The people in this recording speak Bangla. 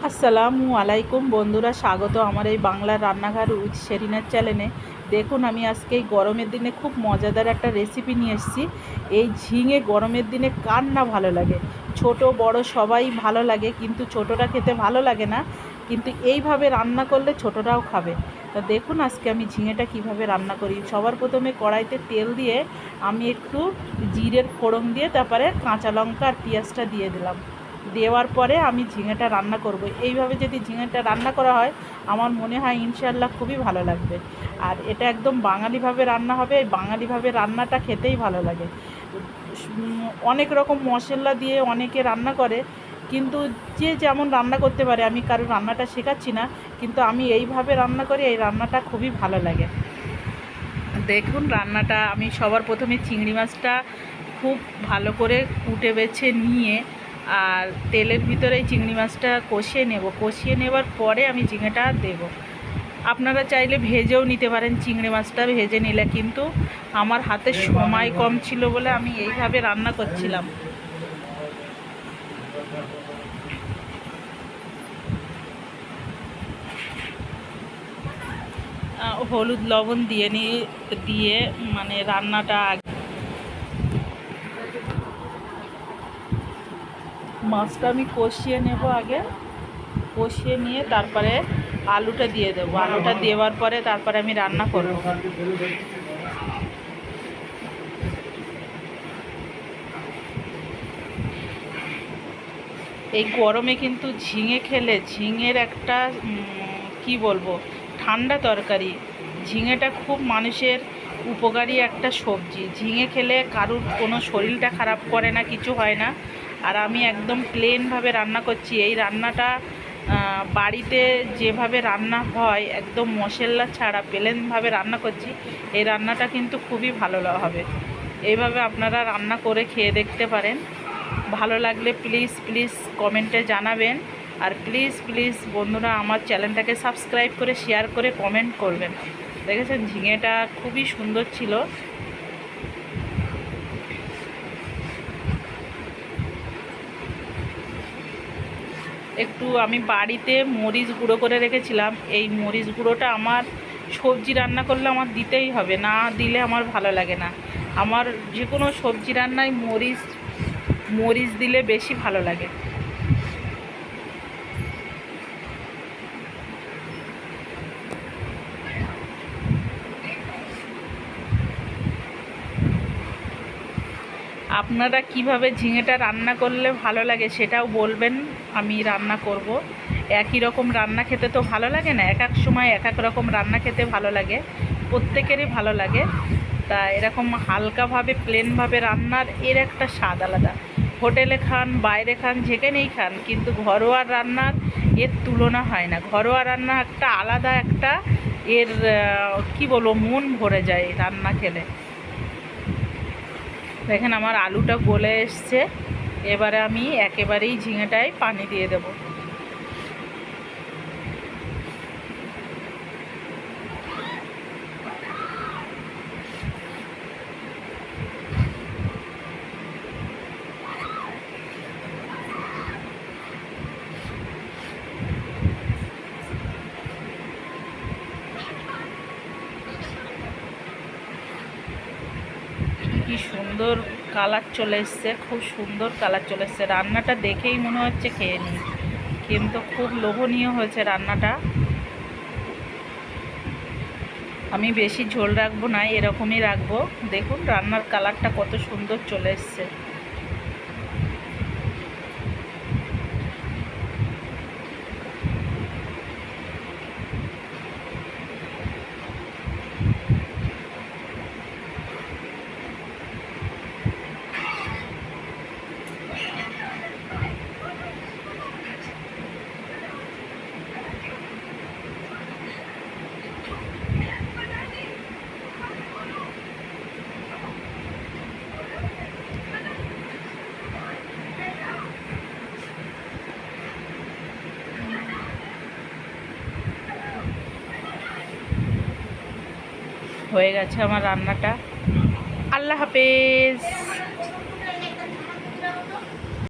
আসসালামু আলাইকুম বন্ধুরা, স্বাগত আমার এই বাংলার রান্নাঘর উইথ শেরিনার চ্যানেলে। দেখুন, আমি আজকে এই গরমের দিনে খুব মজাদার একটা রেসিপি নিয়ে এসেছি। এই ঝিঙে গরমের দিনে কার না ভালো লাগে, ছোট বড় সবাই ভালো লাগে, কিন্তু ছোটরা খেতে ভালো লাগে না, কিন্তু এইভাবে রান্না করলে ছোটরাও খাবে। তা দেখুন আজকে আমি ঝিঙেটা কিভাবে রান্না করি। সবার প্রথমে কড়াইতে তেল দিয়ে আমি একটু জিরের ফোড়ন দিয়ে তারপরে কাঁচা লঙ্কা আর পেঁয়াজটা দিয়ে দিলাম। দেওয়ার পরে আমি ঝিঙেটা রান্না করব। এইভাবে যদি ঝিঙেটা রান্না করা হয় আমার মনে হয় ইনশাআল্লাহ খুবই ভালো লাগবে। আর এটা একদম বাঙালিভাবে রান্না হবে। এই বাঙালিভাবে রান্নাটা খেতেই ভালো লাগে। অনেক রকম মশলা দিয়ে অনেকে রান্না করে, কিন্তু যে যেমন রান্না করতে পারে, আমি কারো রান্নাটা শেখাচ্ছি না, কিন্তু আমি এইভাবে রান্না করি, এই রান্নাটা খুবই ভালো লাগে। দেখুন রান্নাটা আমি সবার প্রথমে চিংড়ি মাছটা খুব ভালো করে কুটে বেছে নিয়ে আর তেলের ভিতরে এই চিংড়ি মাছটা কষিয়ে নেব। কষিয়ে নেবার পরে আমি ঝিঙেটা দেব। আপনারা চাইলে ভেজেও নিতে পারেন, চিংড়ি মাছটা ভেজে নিলে, কিন্তু আমার হাতে সময় কম ছিল বলে আমি এইভাবে রান্না করছিলাম। হলুদ লবণ দিয়ে মানে রান্নাটা মাছটা আমি কষিয়ে নেব। আগে কষিয়ে নিয়ে তারপরে আলুটা দিয়ে দেবো। আলুটা দেওয়ার পরে তারপরে আমি রান্না করব। এই গরমে কিন্তু ঝিঙে খেলে, ঝিঙের একটা কি বলবো, ঠান্ডা তরকারি। ঝিঙেটা খুব মানুষের উপকারী একটা সবজি। ঝিঙে খেলে কারুর কোনো শরীরটা খারাপ করে না, কিছু হয় না। আর আমি একদম প্লেনভাবে রান্না করছি। এই রান্নাটা বাড়িতে যেভাবে রান্না হয় একদম মশলা ছাড়া প্লেনভাবে রান্না করছি। এই রান্নাটা কিন্তু খুবই ভালো হবে। এইভাবে আপনারা রান্না করে খেয়ে দেখতে পারেন। ভালো লাগলে প্লিজ প্লিজ কমেন্টে জানাবেন। আর প্লিজ প্লিজ বন্ধুরা আমার চ্যানেলটাকে সাবস্ক্রাইব করে শেয়ার করে কমেন্ট করবেন। দেখেছেন ঝিঙেটা খুবই সুন্দর ছিল। একটু আমি বাড়িতে মরিচ গুঁড়ো করে রেখেছিলাম। এই মরিচ গুঁড়োটা আমার সবজি রান্না করলে আমার দিতেই হবে, না দিলে আমার ভালো লাগে না। আমার যে কোনো সবজি রান্নায় মরিচ দিলে বেশি ভালো লাগে। আপনারা কিভাবে ঝিঙেটা রান্না করলে ভালো লাগে সেটাও বলবেন, আমি রান্না করব। একই রকম রান্না খেতে তো ভালো লাগে না, এক এক সময় এক এক রকম রান্না খেতে ভালো লাগে, প্রত্যেকেরই ভালো লাগে। তা এরকম হালকাভাবে প্লেনভাবে রান্নার এর একটা স্বাদ আলাদা। হোটেলে খান, বাইরে খান, যেখানেই খান, কিন্তু ঘরোয়া রান্নার এর তুলনা হয় না। ঘরোয়া রান্না একটা আলাদা একটা এর কি বলবো, মন ভরে যায় রান্না খেলে। দেখেন আমার আলুটা গলে এসছে। এবারে আমি একেবারেই ঝিঙেটায় পানি দিয়ে দেব। কি সুন্দর কালার চলে এসছে, খুব সুন্দর কালার চলে এসছে। রান্নাটা দেখেই মনে হচ্ছে খেয়ে নিই, কিন্তু খুব লোভনীয় হয়েছে রান্নাটা। আমি বেশি ঝোল রাখবো না, এরকমই রাখবো। দেখুন রান্নার কালারটা কত সুন্দর চলে এসছে। হয়ে গেছে আমার রান্নাটা। আল্লাহ হাফেজ।